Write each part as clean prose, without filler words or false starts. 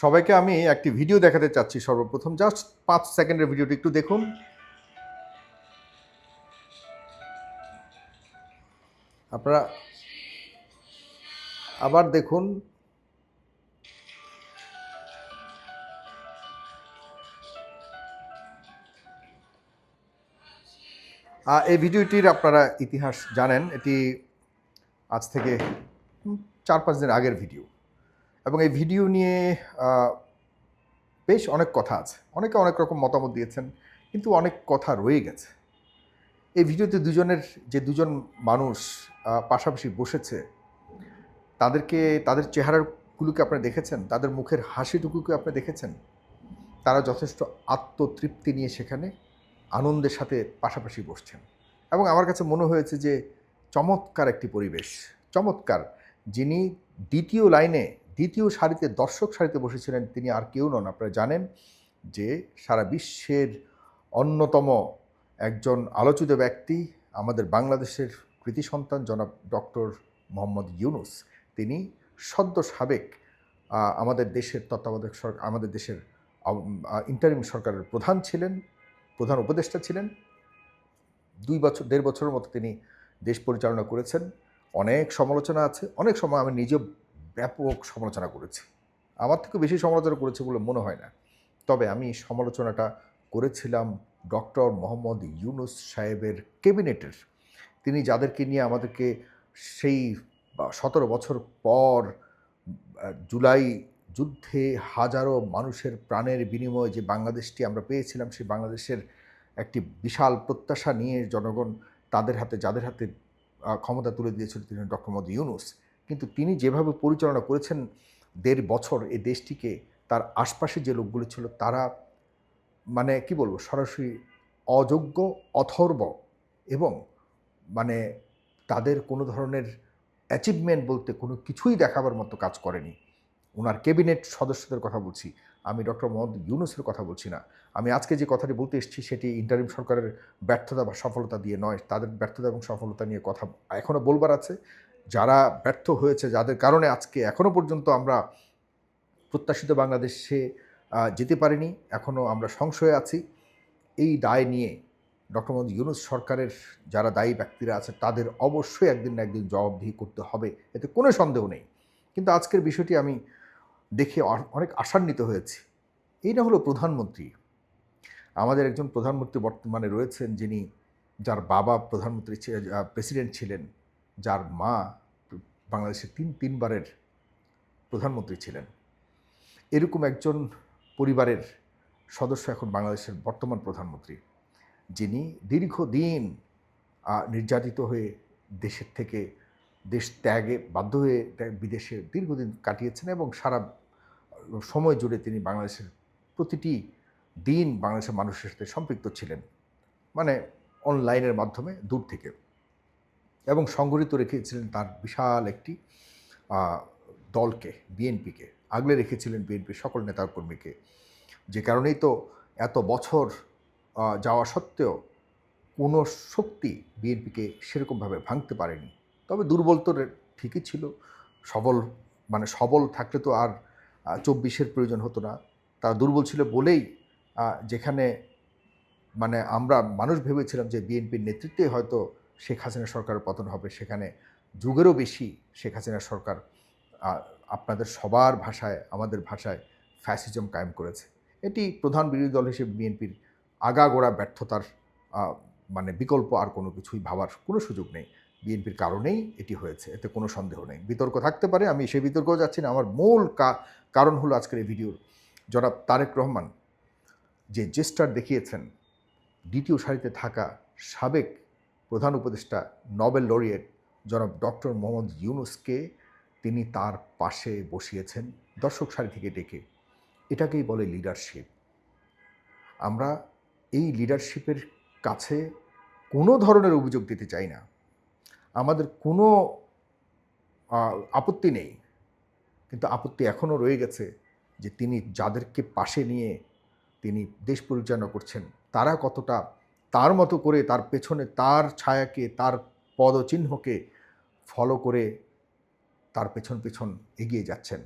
সবাইকে আমি একটি ভিডিও দেখাতে চাচ্ছি। সর্বপ্রথম জাস্ট ৫ সেকেন্ডের ভিডিওটি একটু দেখুন। আপনারা আবার দেখুন। এই ভিডিওটির আপনারা ইতিহাস জানেন। এটি আজ থেকে ৪-৫ দিন আগের ভিডিও এবং এই ভিডিও নিয়ে বেশ অনেক কথা আছে। অনেকে অনেক রকম মতামত দিয়েছেন, কিন্তু অনেক কথা রয়ে গেছে। এই ভিডিওতে যে দুজন মানুষ পাশাপাশি বসেছে, তাদের চেহারাগুলোকে আপনারা দেখেছেন? তাদের মুখের হাসিটুকুকে আপনি দেখেছেন? তারা যথেষ্ট আত্মতৃপ্তি নিয়ে সেখানে আনন্দের সাথে পাশাপাশি বসছেন এবং আমার কাছে মনে হয়েছে যে চমৎকার একটি পরিবেশ, চমৎকার। যিনি দ্বিতীয় সারিতে, দর্শক সারিতে বসেছিলেন, তিনি আর কেউ নন। আপনারা জানেন যে সারা বিশ্বের অন্যতম একজন আলোচিত ব্যক্তি, আমাদের বাংলাদেশের কৃতি সন্তান জনাব ডক্টর মোহাম্মদ ইউনূস। তিনি সদ্য সাবেক আমাদের দেশের তত্ত্বাবধায়ক সরকার, আমাদের দেশের ইন্টারিম সরকারের প্রধান উপদেষ্টা ছিলেন। ১.৫ বছরের মতো তিনি দেশ পরিচালনা করেছেন। অনেক সমালোচনা আছে, অনেক সময় আমি নিজেও ব্যাপক সমালোচনা করেছি। আমার থেকে বেশি সমালোচনা করেছে বলে মনে হয় না। তবে আমি সমালোচনাটা করেছিলাম ডক্টর মোহাম্মদ ইউনূস সাহেবের ক্যাবিনেটের। তিনি যাদেরকে নিয়ে আমাদেরকে সেই ১৭ বছর পর জুলাই যুদ্ধে হাজারো মানুষের প্রাণের বিনিময়ে যে বাংলাদেশটি আমরা পেয়েছিলাম, সেই বাংলাদেশের একটি বিশাল প্রত্যাশা নিয়ে জনগণ যাদের হাতে ক্ষমতা তুলে দিয়েছিল, তিনি ডক্টর মোহাম্মদ ইউনূস। কিন্তু তিনি যেভাবে পরিচালনা করেছেন ১.৫ বছর এই দেশটিকে, তার আশপাশে যে লোকগুলো ছিল তারা মানে কি বলবো, সরাসরি অযোগ্য, অথর্ব এবং মানে তাদের কোনো ধরনের অ্যাচিভমেন্ট বলতে কোনো কিছুই দেখাবার মতো কাজ করেনি। ওনার ক্যাবিনেট সদস্যদের কথা বলছি, আমি ডক্টর মোহাম্মদ ইউনূসের কথা বলছি না। আমি আজকে যে কথাটি বলতে এসেছি সেটি ইন্টারিম সরকারের ব্যর্থতা বা সফলতা দিয়ে নয়। তাদের ব্যর্থতা এবং সফলতা নিয়ে কথা এখনও বলবার আছে। যারা ব্যর্থ হয়েছে, যাদের কারণে আজকে এখনও পর্যন্ত আমরা প্রত্যাশিত বাংলাদেশে যেতে পারিনি, এখনও আমরা সংশয়ে আছি, এই দায় নিয়ে ডক্টর মোহাম্মদ ইউনূস সরকারের যারা দায়ী ব্যক্তিরা আছে তাদের অবশ্যই একদিন না একদিন জবাবদিহি করতে হবে, এতে কোনো সন্দেহ নেই। কিন্তু আজকের বিষয়টি আমি দেখে অনেক আশান্বিত হয়েছি। এই না হলো প্রধানমন্ত্রী। আমাদের একজন প্রধানমন্ত্রী বর্তমানে রয়েছেন, যার বাবা প্রেসিডেন্ট ছিলেন, যার মা বাংলাদেশের তিনবারের প্রধানমন্ত্রী ছিলেন। এরকম একজন পরিবারের সদস্য এখন বাংলাদেশের বর্তমান প্রধানমন্ত্রী, যিনি দীর্ঘদিন নির্যাতিত হয়ে দেশ ত্যাগে বাধ্য হয়ে বিদেশে দীর্ঘদিন কাটিয়েছেন এবং সারা সময় জুড়ে তিনি বাংলাদেশের প্রতিটি দিন বাংলাদেশের মানুষের সাথে সম্পৃক্ত ছিলেন, মানে অনলাইনের মাধ্যমে দূর থেকে, এবং সংগঠিত রেখেছিলেন তার বিশাল একটি দলকে, বিএনপিকে আগলে রেখেছিলেন, বিএনপির সকল নেতাকর্মীকে। যে কারণেই তো এত বছর যাওয়া সত্ত্বেও কোনো শক্তি বিএনপিকে সেরকমভাবে ভাঙতে পারেনি। তবে দুর্বল তো ঠিকই ছিল। সবল থাকলে তো আর ২৪-এর প্রয়োজন হতো না। তারা দুর্বল ছিল বলেই যেখানে আমরা মানুষ ভেবেছিলাম যে বিএনপির নেতৃত্বে হয়তো শেখ হাসিনা সরকারের পতন হবে, সেখানে যুগেরও বেশি শেখ হাসিনা সরকার আপনাদের সবার ভাষায়, আমাদের ভাষায় ফ্যাসিজম কায়েম করেছে। এটি প্রধান বিরোধী দল হিসেবে বিএনপির আগাগোড়া ব্যর্থতার বিকল্প আর কোনো কিছুই ভাবার কোনো সুযোগ নেই। বিএনপির কারণেই এটি হয়েছে, এতে কোনো সন্দেহ নেই। বিতর্ক থাকতে পারে, আমি সেই বিতর্কেও যাচ্ছি না। আমার মূল কারণ হলো আজকের এই ভিডিওর জনাব তারেক রহমান যে জেস্টার দেখিয়েছেন, দ্বিতীয় সারিতে থাকা সাবেক প্রধান উপদেষ্টা নোবেল লরিয়েট জনাব ডক্টর মোহাম্মদ ইউনূসকে তিনি তার পাশে বসিয়েছেন দর্শক সারি থেকে ডেকে। এটাকেই বলে লিডারশিপ। আমরা এই লিডারশিপের কাছে কোনো ধরনের অভিযোগ দিতে চাই না, আমাদের কোনো আপত্তি নেই। কিন্তু আপত্তি এখনও রয়ে গেছে যে তিনি যাদেরকে পাশে নিয়ে তিনি দেশ পরিচালনা করছেন, তারা কতটা তার মতো করে, তার পেছনে তার ছায়াকে, তার পদচিহ্নকে ফলো করে তার পেছন এগিয়ে যাচ্ছেন।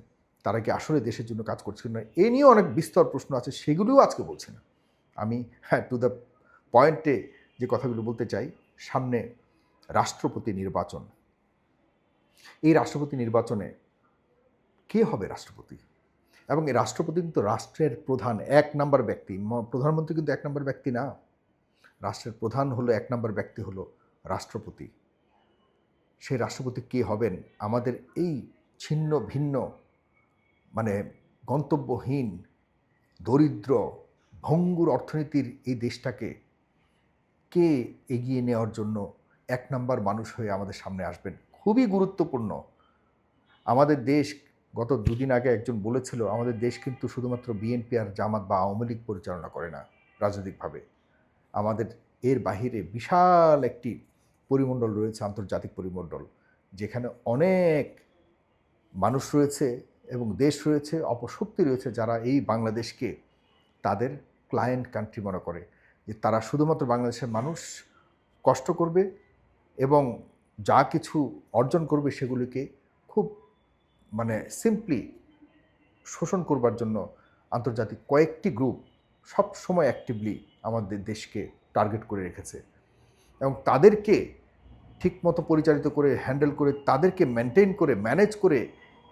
তারা কি আসলে দেশের জন্য কাজ করছে না, এ নিয়েও অনেক বিস্তর প্রশ্ন আছে, সেগুলিও আজকে বলছি না। আমি টু দ্য পয়েন্টে যে কথাগুলো বলতে চাই, সামনে রাষ্ট্রপতি নির্বাচন। এই রাষ্ট্রপতি নির্বাচনে কে হবে রাষ্ট্রপতি? এবং এই রাষ্ট্রপতি কিন্তু রাষ্ট্রের প্রধান ১ নাম্বার ব্যক্তি। প্রধানমন্ত্রী কিন্তু ১ নাম্বার ব্যক্তি না। রাষ্ট্রের প্রধান হলো ১ নাম্বার ব্যক্তি হলো রাষ্ট্রপতি। সেই রাষ্ট্রপতি কে হবেন? আমাদের এই ছিন্ন ভিন্ন, মানে গন্তব্যহীন, দরিদ্র, ভঙ্গুর অর্থনীতির এই দেশটাকে কে এগিয়ে নেওয়ার জন্য ১ নাম্বার মানুষ হয়ে আমাদের সামনে আসবেন? খুবই গুরুত্বপূর্ণ। আমাদের দেশ, গত দুদিন আগে একজন বলেছিল, আমাদের দেশ কিন্তু শুধুমাত্র বিএনপি আর জামাত বা আওয়ামী লীগ পরিচালনা করে না রাজনৈতিকভাবে। আমাদের এর বাহিরে বিশাল একটি পরিমণ্ডল রয়েছে, আন্তর্জাতিক পরিমণ্ডল, যেখানে অনেক মানুষ রয়েছে এবং দেশ রয়েছে, অপশক্তি রয়েছে, যারা এই বাংলাদেশকে তাদের ক্লায়েন্ট কান্ট্রি মনে করে, যে তারা শুধুমাত্র বাংলাদেশের মানুষ কষ্ট করবে এবং যা কিছু অর্জন করবে সেগুলিকে খুব সিম্পলি শোষণ করবার জন্য আন্তর্জাতিক কয়েকটি গ্রুপ সব সময় অ্যাক্টিভলি আমাদের দেশকে টার্গেট করে রেখেছে। এবং তাদেরকে ঠিকমতো পরিচালিত করে, হ্যান্ডেল করে, তাদেরকে মেনটেন করে, ম্যানেজ করে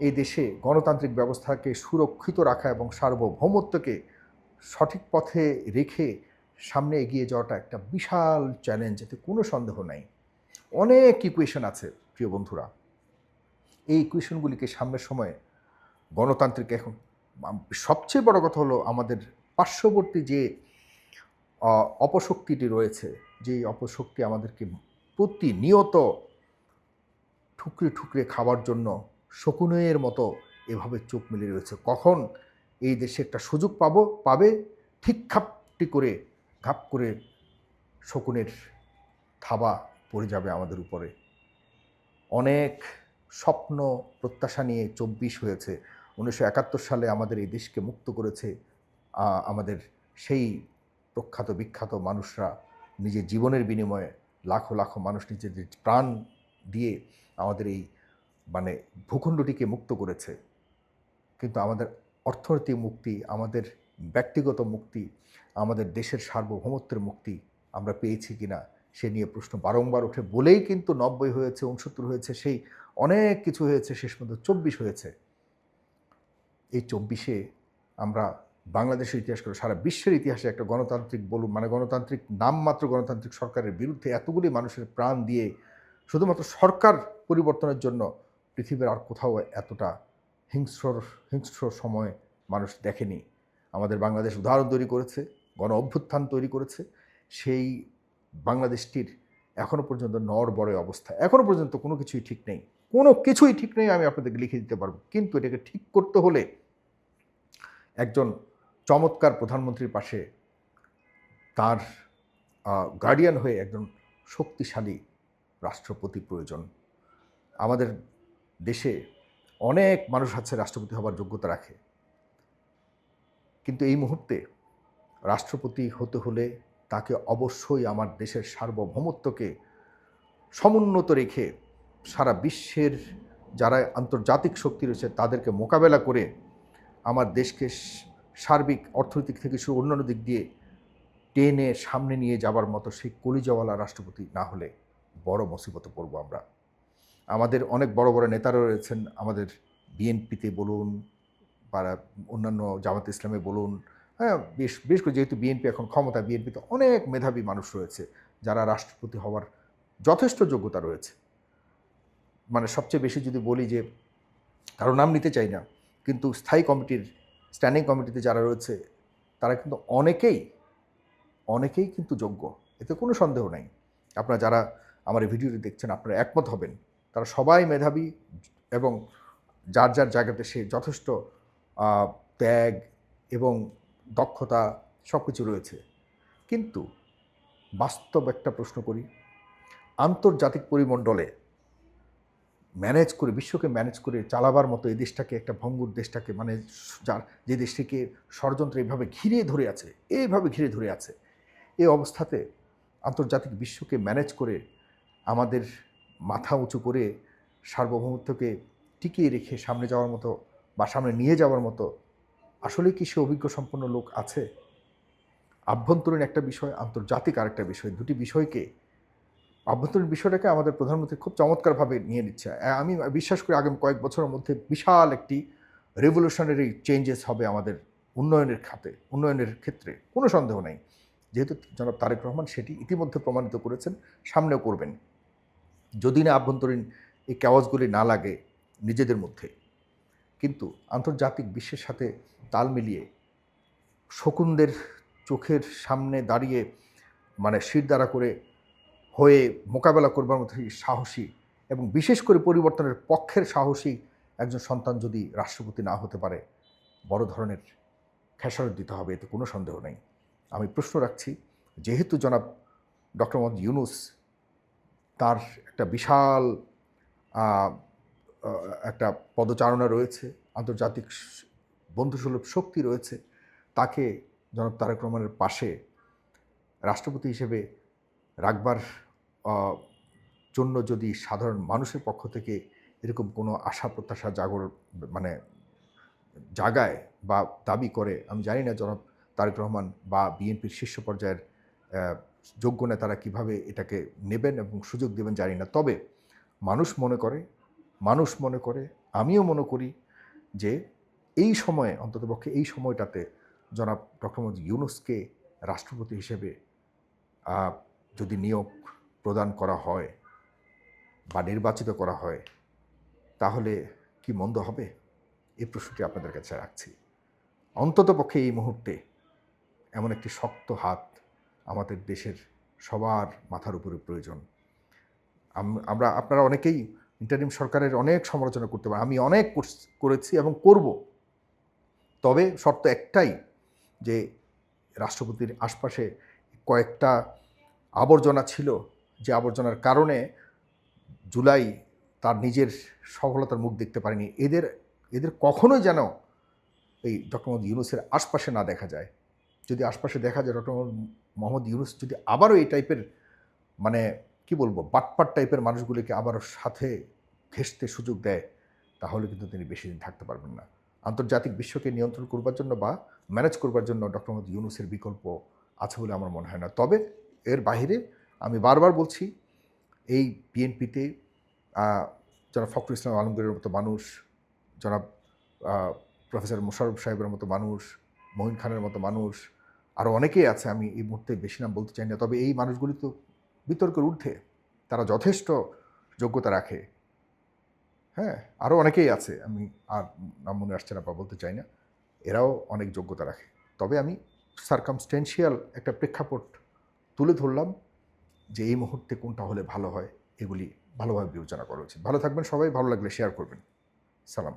এই দেশে গণতান্ত্রিক ব্যবস্থাকে সুরক্ষিত রাখা এবং সার্বভৌমত্বকে সঠিক পথে রেখে সামনে এগিয়ে যাওয়াটা একটা বিশাল চ্যালেঞ্জ, এতে কোনো সন্দেহ নাই। অনেক ইকুয়েশন আছে প্রিয় বন্ধুরা। এই ইকুয়েশনগুলিকে সামনের সময়ে গণতান্ত্রিক, এখন সবচেয়ে বড় কথা হলো আমাদের পার্শ্ববর্তী যে অপশক্তিটি রয়েছে, যেই অপশক্তি আমাদেরকে প্রতিনিয়ত ঠুকরে ঠুকরে খাবার জন্য শকুনের মতো এভাবে চোখ মেলে রয়েছে, কখন এই দেশে একটা সুযোগ পাবে, ঠিক খাপটি করে ঘাপ করে শকুনের থাবা পড়ে যাবে আমাদের উপরে। অনেক স্বপ্ন প্রত্যাশা নিয়ে ২৪ হয়েছে। ১৯৭১ সালে আমাদের এই দেশকে মুক্ত করেছে আমাদের সেই প্রখ্যাত বিখ্যাত মানুষরা, নিজের জীবনের বিনিময়ে লাখো লাখো মানুষ নিজেদের প্রাণ দিয়ে আমাদের এই ভূখণ্ডটিকে মুক্ত করেছে। কিন্তু আমাদের অর্থনৈতিক মুক্তি, আমাদের ব্যক্তিগত মুক্তি, আমাদের দেশের সার্বভৌমত্বের মুক্তি আমরা পেয়েছি কিনা সে নিয়ে প্রশ্ন বারংবার ওঠে, বলেই কিন্তু ৯০ হয়েছে, ৬৯ হয়েছে, সেই অনেক কিছু হয়েছে, শেষ পর্যন্ত ২৪ হয়েছে। এই ২৪-এ আমরা বাংলাদেশের ইতিহাস করে সারা বিশ্বের ইতিহাসে একটা গণতান্ত্রিক গণতান্ত্রিক নামমাত্র গণতান্ত্রিক সরকারের বিরুদ্ধে এতগুলি মানুষের প্রাণ দিয়ে শুধুমাত্র সরকার পরিবর্তনের জন্য পৃথিবীর আর কোথাও এতটা হিংস্র সময় মানুষ দেখেনি। আমাদের বাংলাদেশ উদাহরণ তৈরি করেছে, গণ অভ্যুত্থান তৈরি করেছে। সেই বাংলাদেশটির এখনও পর্যন্ত নড়বড়ে অবস্থা, এখনও পর্যন্ত কোনো কিছুই ঠিক নেই, কোনো কিছুই ঠিক নেই, আমি আপনাদেরকে লিখে দিতে পারবো। কিন্তু এটাকে ঠিক করতে হলে একজন চমৎকার প্রধানমন্ত্রীর পাশে তার গার্ডিয়ান হয়ে একজন শক্তিশালী রাষ্ট্রপতি প্রয়োজন। আমাদের দেশে অনেক মানুষ আছে রাষ্ট্রপতি হবার যোগ্যতা রাখে, কিন্তু এই মুহূর্তে রাষ্ট্রপতি হতে হলে তাকে অবশ্যই আমার দেশের সার্বভৌমত্বকে সমুন্নত রেখে সারা বিশ্বের যারা আন্তর্জাতিক শক্তি রয়েছে তাদেরকে মোকাবেলা করে আমার দেশকে সার্বিক অর্থনৈতিক থেকে শুরু অন্যান্য দিক দিয়ে টেনে সামনে নিয়ে যাবার মতো সেই কলিজাওয়ালা রাষ্ট্রপতি না হলে বড় মুসিবতে পড়ব আমরা। আমাদের অনেক বড় বড় নেতারা রয়েছেন, আমাদের বিএনপিতে বলুন বা অন্যান্য জামাত ইসলামে বলুন, হ্যাঁ, বেশ করে, যেহেতু বিএনপি এখন ক্ষমতা, বিএনপিতে অনেক মেধাবী মানুষ রয়েছে যারা রাষ্ট্রপতি হওয়ার যথেষ্ট যোগ্যতা রয়েছে। সবচেয়ে বেশি যদি বলি যে, কারো নাম নিতে চাই না, কিন্তু স্ট্যান্ডিং কমিটিতে যারা রয়েছে তারা কিন্তু অনেকেই কিন্তু যোগ্য, এতে কোনো সন্দেহ নাই। আপনারা যারা আমার এই ভিডিওটি দেখছেন আপনারা একমত হবেন, তারা সবাই মেধাবী এবং যার যার জায়গাতে সে যথেষ্ট ত্যাগ এবং দক্ষতা সব কিছু রয়েছে। কিন্তু বাস্তব একটা প্রশ্ন করি, আন্তর্জাতিক পরিমণ্ডলে ম্যানেজ করে, বিশ্বকে ম্যানেজ করে চালাবার মতো এই দেশটাকে, একটা ভঙ্গুর দেশটাকে, যে দেশটিকে ষড়যন্ত্র এইভাবে ঘিরে ধরে আছে, এই অবস্থাতে আন্তর্জাতিক বিশ্বকে ম্যানেজ করে আমাদের মাথা উঁচু করে সার্বভৌমত্বকে টিকিয়ে রেখে সামনে যাওয়ার মতো বা সামনে নিয়ে যাওয়ার মতো আসলে কি সে অভিজ্ঞ সম্পন্ন লোক আছে? আভ্যন্তরীণ একটা বিষয়, আন্তর্জাতিক আরেকটা বিষয়। দুটি বিষয়কে আভ্যন্তরীণ বিষয়টাকে আমাদের প্রধানমন্ত্রী খুব চমৎকারভাবে নিয়ে নিচ্ছে। আমি বিশ্বাস করি আগামী কয়েক বছরের মধ্যে বিশাল একটি রেভলিউশনারি চেঞ্জেস হবে আমাদের উন্নয়নের ক্ষেত্রে কোনো সন্দেহ নাই। যেহেতু জনাব তারেক রহমান সেটি ইতিমধ্যে প্রমাণিত করেছেন, সামনেও করবেন। যদি না আভ্যন্তরীণ এই ক্যাওয়াসগুলি না লাগে নিজেদের মধ্যে, কিন্তু আন্তর্জাতিক বিশ্বের সাথে তাল মিলিয়ে শকুনদের চোখের সামনে দাঁড়িয়ে মানে শিরদাঁড়া করে হয়ে মোকাবেলা করবার মতো সাহসী এবং বিশেষ করে পরিবর্তনের পক্ষের সাহসী একজন সন্তান যদি রাষ্ট্রপতি না হতে পারে, বড় ধরনের খেসারত দিতে হবে, এতে কোনো সন্দেহ নেই। আমি প্রশ্ন রাখছি, যেহেতু জনাব ডক্টর মোহাম্মদ ইউনূস তার একটা বিশাল আহ, আহ, একটা পদচারণা রয়েছে, আন্তর্জাতিক বন্ধুসুলভ শক্তি রয়েছে, তাকে জনাব তারেক রহমানের পাশে রাষ্ট্রপতি হিসেবে রাখবার জন্য যদি সাধারণ মানুষের পক্ষ থেকে এরকম কোনো আশা প্রত্যাশা মানে জাগায় বা দাবি করে, আমি জানি না জনাব তারেক রহমান বা বিএনপির শীর্ষ পর্যায়ের যোগ্য নেতারা কীভাবে এটাকে নেবেন এবং সুযোগ দেবেন জানি না। তবে মানুষ মনে করে, আমিও মনে করি যে এই সময়ে, অন্ততপক্ষে এই সময়টাতে জনাব ডক্টর মোহাম্মদ ইউনূসকে রাষ্ট্রপতি হিসেবে যদি নিয়োগ প্রদান করা হয় বা নির্বাচিত করা হয়, তাহলে কি মন্দ হবে? এই প্রশ্নটি আপনাদের কাছে রাখছি। অন্ততপক্ষে এই মুহূর্তে এমন একটি শক্ত হাত আমাদের দেশের সবার মাথার উপরে প্রয়োজন। আপনারা অনেকেই ইন্টারিম সরকারের অনেক সমালোচনা করতে পারেন, আমি অনেক করেছি এবং করব। তবে শর্ত একটাই, যে রাষ্ট্রপতির আশপাশে কয়েকটা আবর্জনা ছিল, যে আবর্জনার কারণে জুলাই তার নিজের সফলতার মুখ দেখতে পারেনি, এদের কখনোই যেন এই ডক্টর মোহাম্মদ ইউনূসের আশপাশে না দেখা যায়। যদি আশপাশে দেখা যায় ডক্টর মোহাম্মদ ইউনূস যদি আবারও এই টাইপের মানে কি বলবো বাটপাট টাইপের মানুষগুলিকে আবারও সাথে ঘেঁষতে সুযোগ দেয়, তাহলে কিন্তু তিনি বেশি দিন থাকতে পারবেন না। আন্তর্জাতিক বিশ্বকে নিয়ন্ত্রণ করবার জন্য বা ম্যানেজ করবার জন্য ডক্টর মোহাম্মদ ইউনূসের বিকল্প আছে বলে আমার মনে হয় না। তবে এর বাইরে আমি বারবার বলছি, এই বিএনপিতে জনাব ফখরুল ইসলাম আলমগীরের মতো মানুষ, জনাব প্রফেসর মোশাররফ সাহেবের মতো মানুষ, মঈন খানের মতো মানুষ, আরও অনেকেই আছে, আমি এই মুহূর্তে বেশি নাম বলতে চাই না। তবে এই মানুষগুলি তো বিতর্কের ঊর্ধ্বে, তারা যথেষ্ট যোগ্যতা রাখে। হ্যাঁ, আরও অনেকেই আছে, আমি আর নাম মনে আসছে না বা বলতে চাই না, এরাও অনেক যোগ্যতা রাখে। তবে আমি সার্কামস্টেন্সিয়াল একটা প্রেক্ষাপট তুলে ধরলাম যে এই মুহূর্তে কোনটা হলে ভালো হয়, এগুলি ভালোভাবে বিবেচনা করা উচিত। ভালো থাকবেন সবাই, ভালো লাগলে শেয়ার করবেন। সালাম।